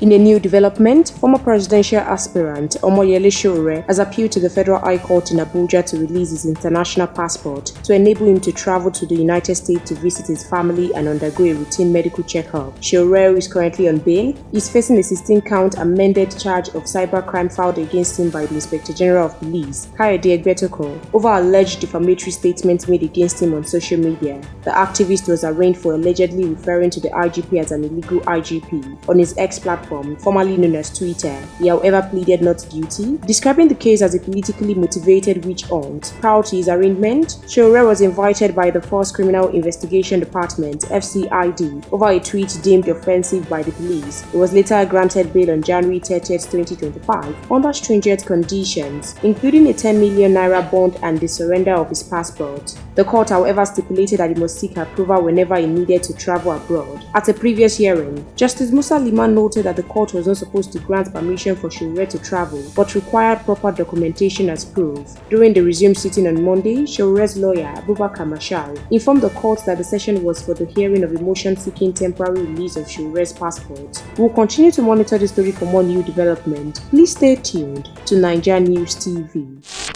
In a new development, former presidential aspirant Omoyele Sowore has appealed to the Federal High Court in Abuja to release his international passport to enable him to travel to the United States to visit his family and undergo a routine medical checkup. Sowore, who is currently on bail, is facing a 16-count amended charge of cybercrime filed against him by the Inspector General of Police, Kayode Egbetokun, over alleged defamatory statements made against him on social media. The activist was arraigned for allegedly referring to the IGP as an illegal IGP on his X platform, formerly known as Twitter. He, however, pleaded not guilty, describing the case as a politically motivated witch hunt. Prior to his arraignment, Sowore was invited by the Force Criminal Investigation Department (FCID) over a tweet deemed offensive by the police. He was later granted bail on January 30, 2025, under stringent conditions, including a 10 million naira bond and the surrender of his passport. The court, however, stipulated that he must seek approval whenever he needed to travel abroad. At a previous hearing, Justice Musa Liman noted that the court was not supposed to grant permission for Sowore to travel, but required proper documentation as proof. During the resumed sitting on Monday, Sowore's lawyer, Abubakar Marshal, informed the court that the session was for the hearing of a motion seeking temporary release of Sowore's passport. We will continue to monitor the story for more new development. Please stay tuned to NaijaNews TV.